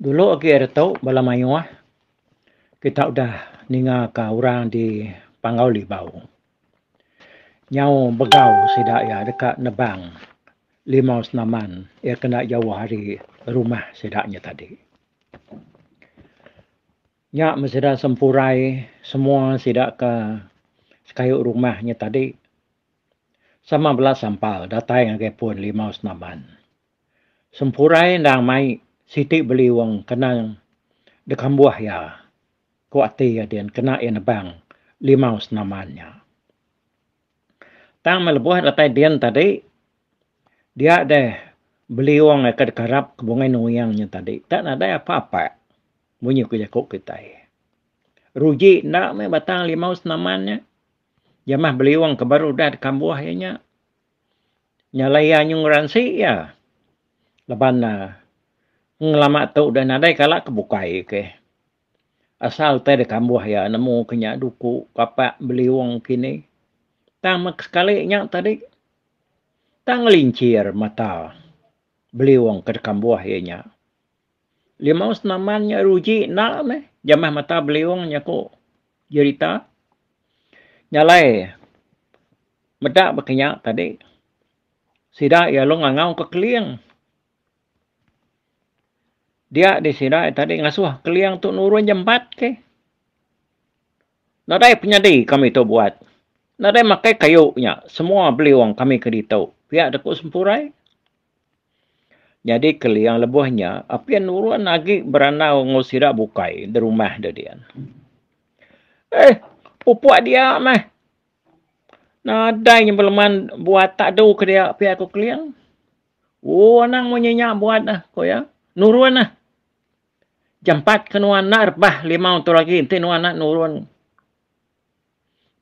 Dulu kita tahu bala mayuah, kita udah ninga ka orang di Pangau Libau. Nyau begau sidak ya dekat Nebang. Limau senaman, ia kena jauh hari rumah sidaknya tadi. Nyak mesida sempurai semua sidak ke sekayuk rumahnya tadi. Sama belas sampal, datai ngagai pun limau senaman. Sempurai ndang mai siti beli wong kena dekam buah ya. Kuati ya dia kena ia nebang limau senamannya. Tang melebuh datai dian tadi, dia deh beli wong ke dekarap kebungai nuyangnya tadi. Tak ada apa-apa. Bunyi kujakuk kita. Ruji nak me batang limau senamannya. Jamah beli wong ke baru dah dekam buahnya. Nyalaya nyung ransi ya. Leban ngelama tu dan nadai kalak kebukai ke. Asal teh dekam buah ya nemu kenya duku kapak beli wong kini. Tang sekali nyak tadi. Tang lincir mata beli wong ke dekam buah ya. Limau senamannya ruji nak me. Jamah mata beli wong nyaku jerita. Nyalai. Medak berkenyak tadi. Sida ya lo ngangau ke keliang. Dia di sida tadi ngasuh keliang tu nurun jembat ke. Nadai penyadi kami tu buat. Nadai makai kayunya. Semua beli wong kami ke ditau. Pihak dekuk sempurai. Jadi keliang lebuhnya. Apian nurun lagi beranau ngusira bukai di rumah dia. Pupuak dia mah. Nadai yang beleman buat tak do ke dia pihak aku keliang. Oh, nang mau nyenyak buat dah ko ya. Nurun lah. Jempat ke nuan nak rebah limau tu lagi. Nanti nuan nak nurun.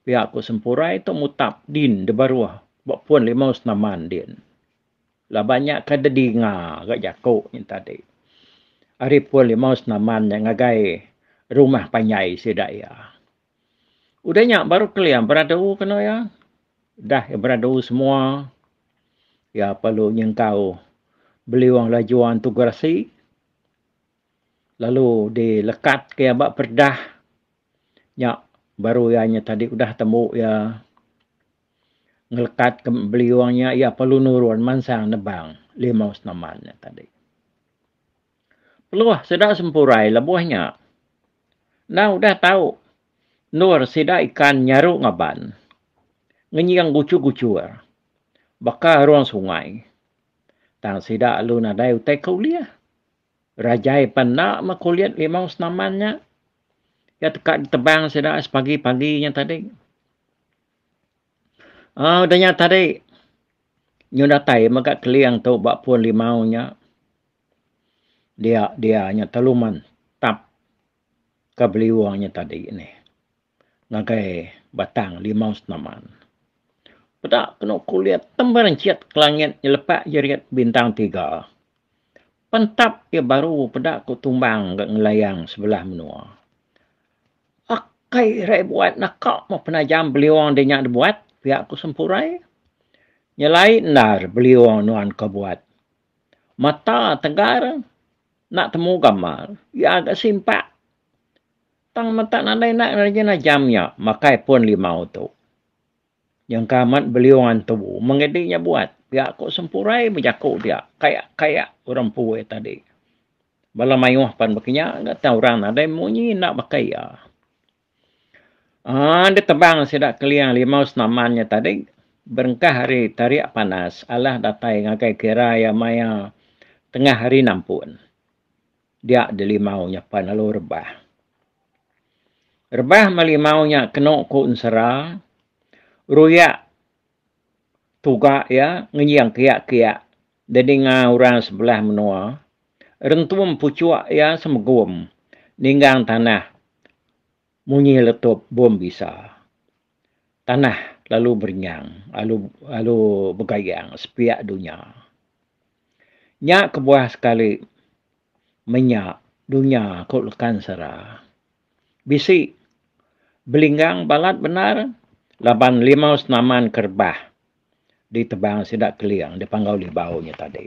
Pihak aku sempurai tu mutap din de baruah. Bak pun limau senaman din. Lah banyak kada dinga gak jakuk ni tadi. Hari pun limau senaman yang ngagai rumah panyai sedaya. Udahnya baru keliang beradu kena ya. Dah ya beradu semua. Ya perlu nyengkau beli wang lajuan tu gerasi. Lalu dilekat ke abak perdah. Nyak baru ianya tadi udah temu ya. Ngelekat ke beli wangnya. Ya perlu nurun mansang nebang. Limau senamannya tadi. Peluah sedang sempurai lebuhnya. Nah udah tahu. Nur sida ikan nyaru ngaban. Ngenyang gucu-gucur. Baka ruang sungai. Tang sida alun adai utai kuliah. Rajai panak makuliat limau senamannya. Ya tekak ditebang sida pagi-paginya tadi. Udahnya tadi. Nyudatai makat keliang tu bak pun limaunya. Dia nya taluman tap ke beli uangnya tadi ini. Ngagai batang limau senaman. Pedak kena kuliah tembaran ciat ke langit nyelepak jeriat bintang 3. Pentap ya baru pedak ku tumbang ke ngelayang sebelah menua. Akai rai buat nakak mau penajam beli uang dia nyak buat. Pihak ku sempurai. Nyalai nar beli uang nuan ke buat. Mata tegar. Nak temu gambar. Ya agak simpak. Tang mata nadai nak rajin jamnya. Makai pun limau tu. Yang kamat beli uang tu. Mengediknya buat. Pihak ku sempurai berjakuk dia. Kayak orang puwe tadi. Bala mayuh pan berkenyak. Tak tahu orang nadai munyi nak pakai ya. Dia tebang sidak keliang limau senamannya tadi. Berengkah hari tarik panas. Allah datai ngagai kira ya maya tengah hari nampun. Dia ada limaunya pan lalu rebah. Rebah malimaunya kena ku unsera. Ruyak tuga ya ngenyang kiak-kiak. Jadi orang sebelah menua. Rentum pucuak ya semegum. Ninggang tanah. Munyi letup bom bisa. Tanah lalu bernyang. Lalu bergayang. Sepiak dunia. Nyak kebuah sekali. Menyak. Dunia kau lekan serah. Bisi. Belinggang balat benar. Laban limau senaman kerbah. Di tebang sidak keliang. Di Pangau Libaunya tadi.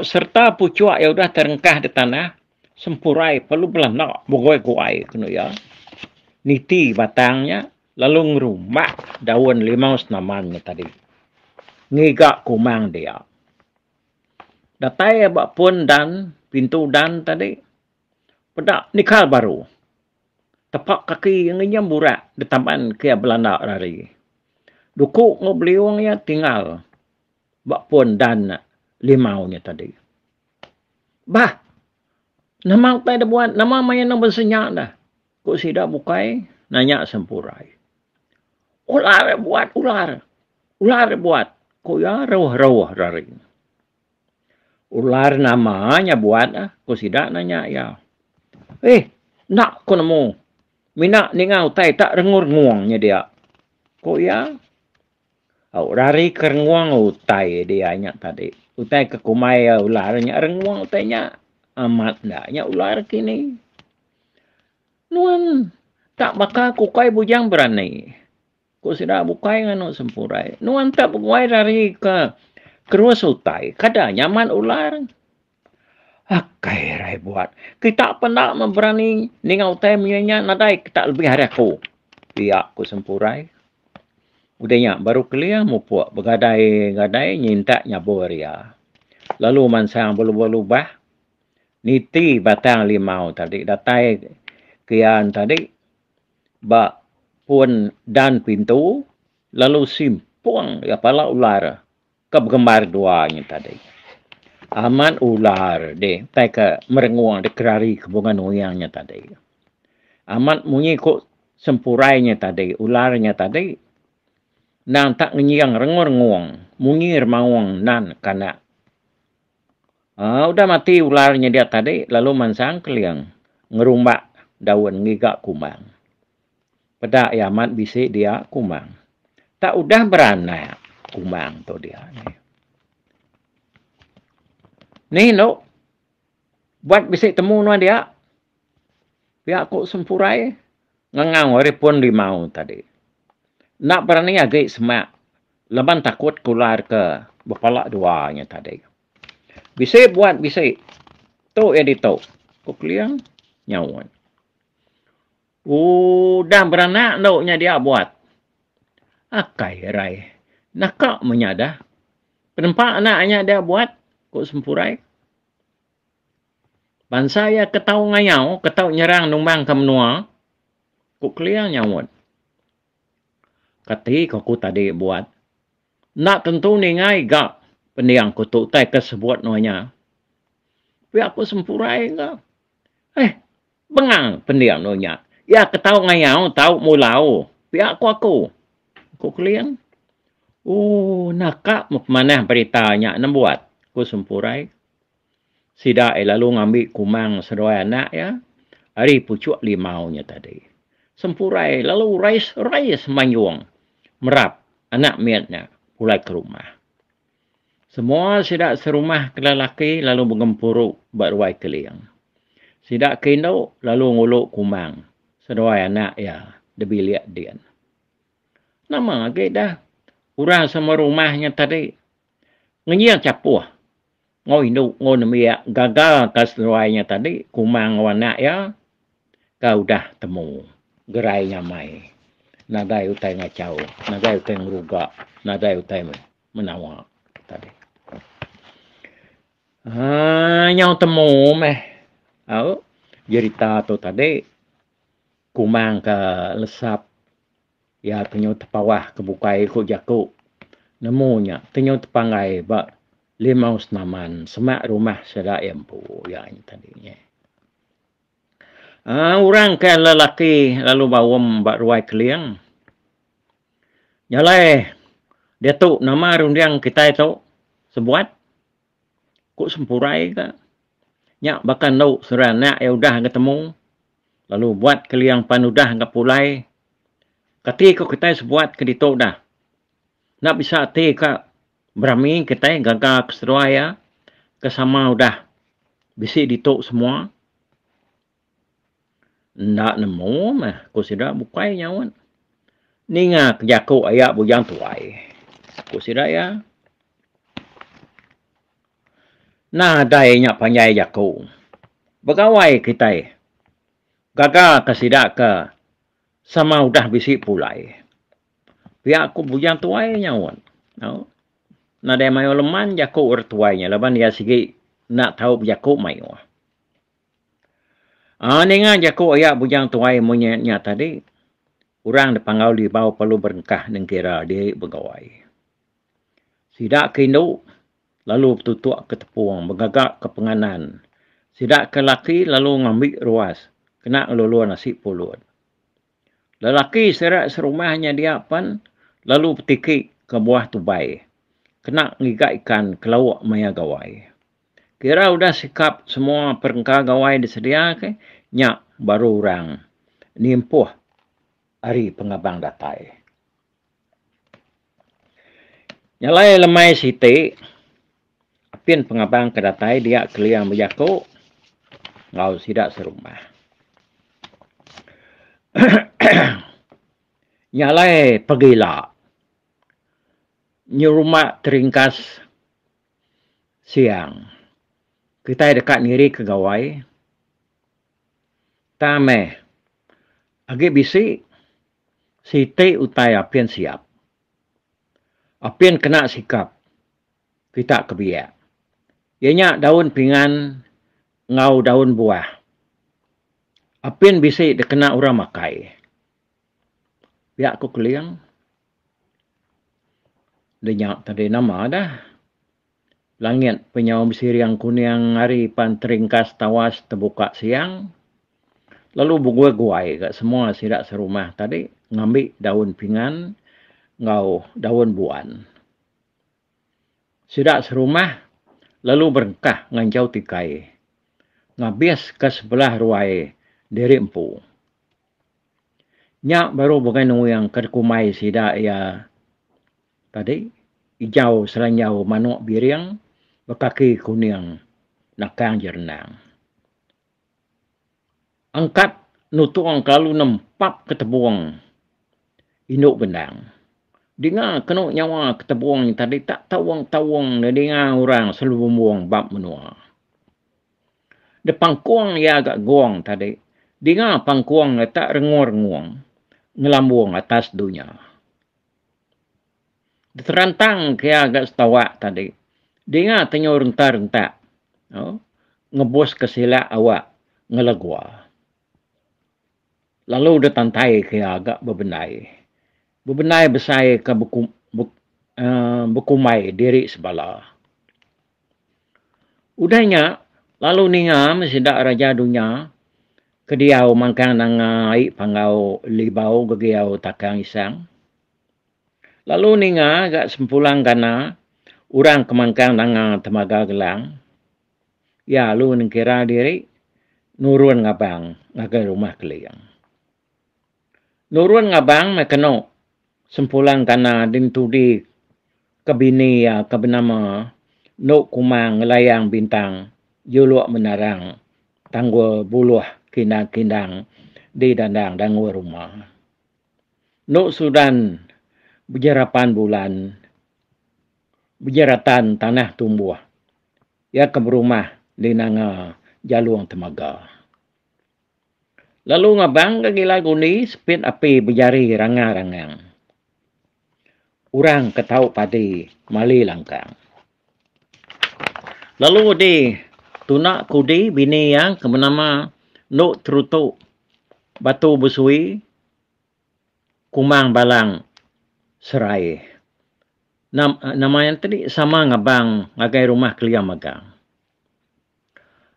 serta pucuk yang udah terengkah di tanah, sempurai perlu belanak bogoi-goi kena ya. Niti batangnya, lalu ngerumak daun limau senamannya tadi. Ngigak kumang dia. Datai abak pun dan, pintu dan tadi, pedak nikal baru. Tepak kaki yang nyamburak di taman kia belanak rari. Dukuk ngobliungnya tinggal. Bak pun dan limaunya tadi. Bah, nama tak ada buat, nama main nak bersenyak dah. Kok sidak bukai, nanya sempurai. Ular buat, ular. Ular buat. Kok ya rawah-rawah rari. Ular namanya buat, kok sidak nanya ya. Nak ko nemu. Minak ningau tai tak rengur nguangnya dia. Kok ya? Rari kerenguang utai dia nya tadi. Utai ke kumai ularnya renguang utainya amat ndaknya ular kini. Nuan tak bakal kukai bujang berani. Ko sudah bukai nganu sempurai. Nuan tak bukai rari ke keruas utai. Kada nyaman ular. Akai rai buat. Kita pernah memberani ningau utai mianya nadai kita lebih hari aku. Biak ku sempurai. Udahnya baru kelia mu puak begadai-gadai nyintak nyabur ya. Lalu mansang berubah-ubah. Niti batang limau tadi. Datai kian tadi. Bak pun dan pintu. Lalu simpuang ya pala ular. Kegembar duanya tadi. Aman ular deh. Tai ke merenguang di kerari kebungan uyangnya tadi. Aman munyi kok sempurainya tadi. Ularnya tadi. Nang tak ngiang rengur nguang. Mungir mawang nan kanak. Udah mati ularnya dia tadi. Lalu mansang keliang. Ngerumbak daun ngigak kumang. Pedak yamat bisik dia kumang. Tak udah beranak kumang tu dia. Ni no. Buat bisik temu nuan dia. Pihak kok sempurai. Ngangang waripun limau tadi. Nak berani agak semak. Leban takut kular ke bepalak duanya tadi. Bisik buat bisik. Tu yang dituk. Kok keliang nyawan. Udah beranak naknya dia buat. Akai rai. Nakak menyadah. Penempak anaknya dia buat. Kok sempurai. Bangsa ya ketau ngayau. Ketau nyerang numbang ke menua. Kok keliang nyawan. Kati kau tadi buat. Nak tentu ni ngai gak. Pendiang kutuk tai kesebut nonya. Pihak aku sempurai ke. Bengang pendiang nonya. Ya ketau ngayau tahu mulau. Pihak aku. Kau keliang. Nakak mana beritanya nembuat. Ku sempurai. Sida lalu ngambil kumang sedoi anak ya. Hari pucuk limaunya tadi. Sempurai lalu rais manyuang. Merap anak miatnya pulai ke rumah. Semua sidak serumah ke lelaki lalu mengempuruk berwai keliang. Sidak kendo lalu nguluk kumang. Sedoi anak ya debiliak dia. Nama lagi dah. Urang sama rumahnya tadi. Ngenyang capuh. Ngoi nemiak gagal ke sedoinya tadi. Kumang anak ya. Kau dah temu. Gerainya mai. Nadai utai ngacau. Nadai utai ngerugak. Nadai utai menawak. Tadi. Nyau temu meh. Cerita tu tadi. Kumang ke lesap. Ya tenyo tepawah kebukai ko jakuk. Nemunya. Tenyo tepangai. Bak limau senaman. Semak rumah sedak empu. Ya ini tadinya. Orang ke lelaki lalu bawam bak ruai keliang. Nyalai. Dia tu nama rundiang kita itu. Sebuat. Kok sempurai ke. Nyak bahkan tu seranak yang udah ketemu. Lalu buat keliang panudah ke pulai. Kati kok kita sebuat ke ditu dah. Nak bisa hati ke berami kita gagal keseruaya. Kesama udah. Bisi ditu semua. Ndak nemu mah. Kau sudah bukai nyawan. Ni ngak jaku ayak bujang tuai. Kau sudah ya. Nah, dayanya panjai jaku. Begawai kita. Gagal kesidak ke sama udah bisi pulai. Pihak aku bujang tuai nyawan. No? Nah, dia mayo leman jaku urtuainya. Leban dia sigi nak tahu jaku mayo. Ningan jaku ayak bujang tuai munya tadi. Orang dipangau di bawah perlu berengkah nengkira dia begawai. Sidak kindu lalu tutup ke tepung, begagak ke penganan. Sidak ke laki lalu ngambil ruas. Kena lulu nasi pulut. Lelaki serak serumahnya dia pan, lalu petiki ke buah tubai. Kena ngigak ikan ke lauk maya gawai. Kira udah sikap semua perengkah gawai disedia ke, nyak baru orang nimpuh hari pengabang datai. Nyalai lemai siti, apin pengabang ke datai dia keliang berjaku, ngau sidak serumah. Nyalai pergilah. Nyurumak teringkas siang. Kita dekat ngiri ke gawai. Tame. Agi bisi. Siti utai apian siap. Apian kena sikap. Kita kebiak. Ianya daun pingan. Ngau daun buah. Apian bisi dekena orang makai. Biak aku keliang. Denyak tadi nama dah. Langit penyawam siriang kuning hari pan teringkas tawas terbuka siang. Lalu buguai-guai kat semua sidak serumah tadi. Ngambil daun pingan. Ngau daun buan. Sidak serumah. Lalu berengkah ngancau tikai. Ngabis ke sebelah ruai diri empu. Nyak baru bukan yang kerkumai sidak ya tadi. Hijau selanjau manuk biriang. Berkaki kuning. Nakang jernang. Angkat nutuang kalau nempak ketebuang. Induk benang. Dengar kena nyawa ketebuang tadi tak tawang-tawang. Dengar orang selalu buang bab menua. De pangkuang ya agak guang tadi. Dengar pangkuang tak rengur-renguang. Ngelambung atas dunia. Terantang kaya agak setawak tadi. Dengar tanya rentak-rentak. Oh, ngebos kesilak awak. Ngelegua. Lalu dia tantai kaya agak bebenai. Bebenai besai ke bekumai diri sebala. Udahnya, lalu ninga mesidak raja dunia. Kediau mangkang nangai pangau libau gegiau takang isang. Lalu ninga agak sempulang kana. Orang kemangkang nanga temaga gelang. Ya, lu nengkira diri. Nurun ngabang. Ngagai rumah keliang. Nurun ngabang mekeno. Sempulang kana dintudi kebini ya kebenama. Nuk kumang layang bintang. Yuluak menarang. Tanggul buluh kindang-kindang. Di dandang dangwa rumah. Nuk sudan. Berjarapan bulan. Berjaratan tanah tumbuh. Ya ke rumah di nanga jaluang temaga. Lalu ngabang kagi lagu ni sepit api berjari rangang-rangang. Orang ketau padi mali langkang. Lalu di tunak kudi bini yang kemenama nuk terutuk batu besui kumang balang serai. Nama yang tadi sama ngabang ngagai rumah keliang magang.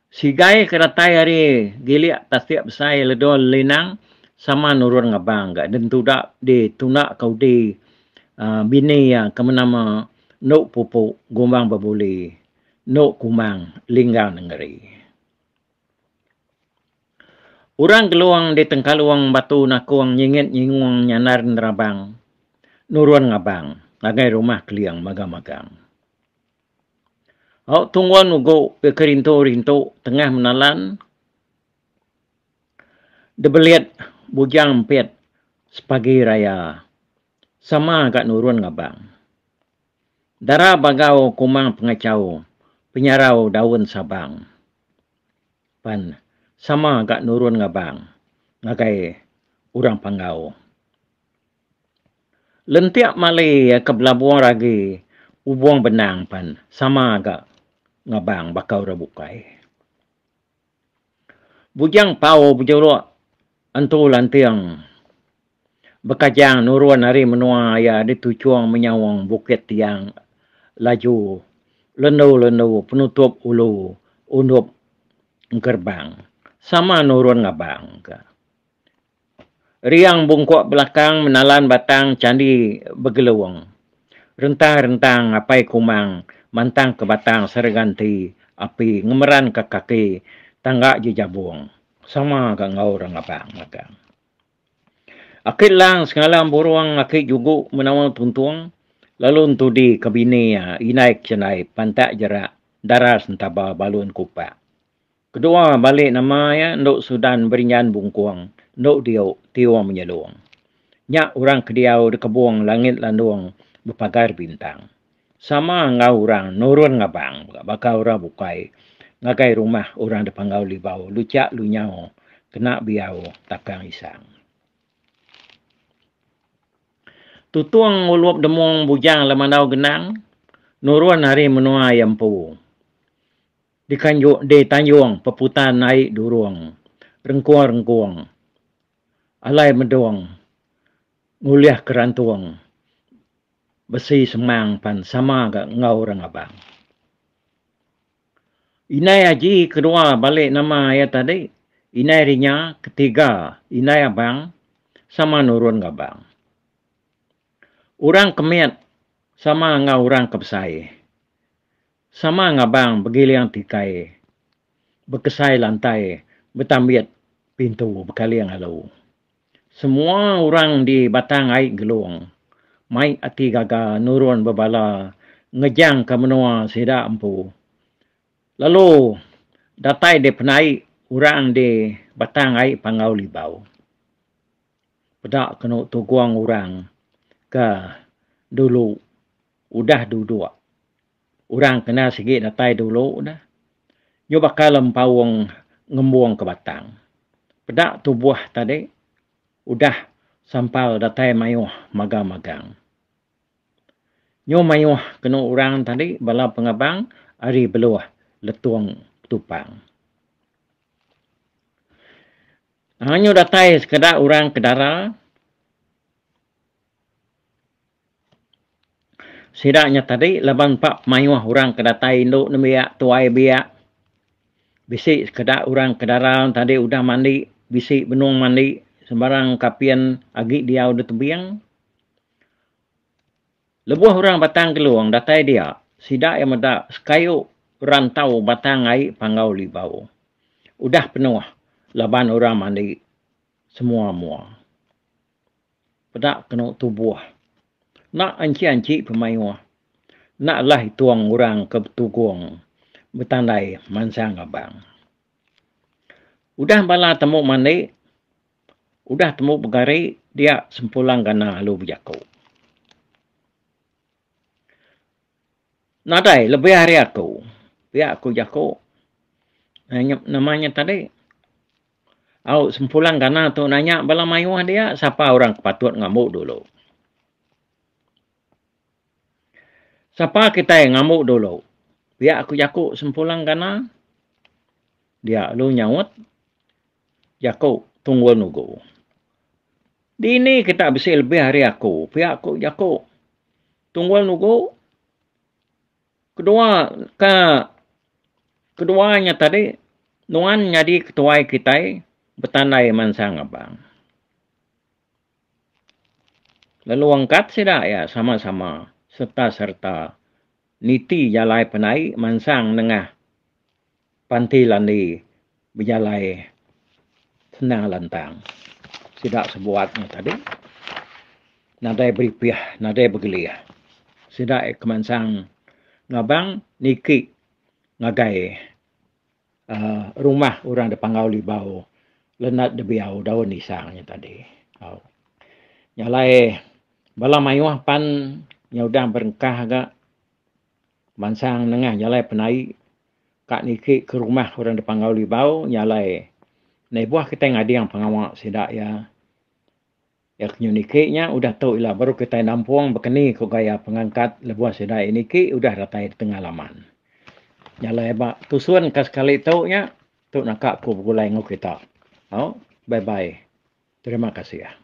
Si gai keratai hari giliak tasik besai ledol linang sama nurun ngabang gak dan tudak di tunak kau di bini yang kemenama nuk pupuk gumbang babuli nuk kumang linggang negeri. Orang keluang di tengkaluang batu nakuang nyingit nyingung nyanar nerabang nurun ngabang ngagai rumah keliang magang-magang. Tungguan ugo kerinto-rinto tengah menalan. Debeliat bujang pet sepagi raya. Sama kat nurun ngabang. Darah bagau kumang pengacau. penyarau daun Sabang. Pan sama agak nurun ngabang. Ngagai urang Panggau. Lentiak malai ke belabuang ragi ubuang benang pan sama agak ngabang bakau rabukai. Bujang pau bujuruk antu lantiang bekajang nuruan hari menua ya ditucuang menyawang bukit tiang laju lendu penutup ulu unup gerbang sama nurun ngabang ka. Riang bungkuk belakang menalan batang candi begelewang. Rentang-rentang apai kumang mantang ke batang serganti api ngemeran ke kaki tangga je jabung. Sama ka ngau orang abang magang. Akit lang sengalam buruang akit jugu menawang tuntuang. Lalu untuk di kabini inaik cenai pantak jerak daras entaba balun kupak. Kedua balik nama ya ndok Sudan berinyan bungkuang. Ndok diau tiwang menyeluang. Nyak orang kediau di kebuang langit landuang berpagar bintang. Sama ngau orang nurun ngabang. Bakal orang bukai. Ngagai rumah orang di Panggau Libau. Lucak lunyau. Kena biau takang isang. Tutuang ulup demung bujang lemanau genang. Nurun hari menua yampu. Di tanjung peputan naik durung. Rengkuang-rengkuang. Alai meduang. Nguliah kerantuang. Besi semang pan sama agak ngau orang abang. Inai haji kedua balik nama ya tadi. Inai rinya ketiga. Inai abang sama nurun ngabang. Orang kemiat sama ngau orang kebesai. Sama ngabang begiliang tikai. Bekesai lantai. Betambiat pintu bekaliang halau. Semua orang di batang air geluang. Mai ati gaga nurun bebala. Ngejang ke menua sedak empu. Lalu datai de penai orang di batang air Panggau Libau. Pedak kena tuguang orang ke dulu. Udah duduk. Orang kena sikit datai dulu dah. Nyo bakal lempawang ngembuang ke batang. Pedak tubuh tadi. Udah sampal datai mayuh magang-magang. Nyo mayuh kena orang tadi bala pengabang ari beluah letuang tupang. Nyo datai sekedar orang kedara. Sidaknya tadi laban pak mayuh orang kedatai induk nemiak tuai biak. Bisik sekedar orang kedara tadi udah mandi. Bisik benung mandi. Sembarang kapian agi dia udah tebiang. Lebuh orang batang keluang datai dia. Sidak yang medak sekayuk rantau batang air Panggau Libau. Udah penuh. Laban orang mandi. Semua-mua. Pedak kena tubuh. Nak anci-anci pemayuh. Naklah tuang orang ke tugung. Bertandai mansang abang. Udah bala temu mandi. Udah temu begari. Dia sempulang kena halu berjaku. Nadai lebih hari aku. Biar aku jaku. Namanya tadi. Au sempulang kena tu nanya bala mayuh dia. Siapa orang patut ngamuk dulu. Siapa kita yang ngamuk dulu. Biar aku jaku sempulang kena. Dia lu nyawut. Jaku tunggu nunggu. Di ini kita bisa lebih hari aku. Biar aku jaku. Tunggu nunggu. Keduanya tadi. Nuan jadi ketua kita. Bertandai mansang abang. Lalu angkat sidak ya sama-sama. Serta-serta. Niti jalai penai mansang nengah. Panti landi. Berjalai. Senang lantang. Sidak sebuatnya tadi. Nadai beripiah. Nadai bergeliah. Sidak kemansang. Ngabang niki. Ngagai. Rumah orang di Panggau Libau. Lenat de biau daun isangnya tadi. Nyalai. Bala mayuah pan. Nyudang berengkah agak. Mansang nengah nyalai penai. Kak Niki ke rumah orang depan Gauli Bau nyalai. Nei buah kita ngadi yang pengawak sidak ya. Ya kenyuniknya udah tahu lah baru kita nampung bekeni ko gaya pengangkat lebuah sidak niki udah datai tengah laman. Nyalai ba tusuan kas kali tahu nya tu nak ku begulai ngau kita. Oh, bye bye. Terima kasih ya.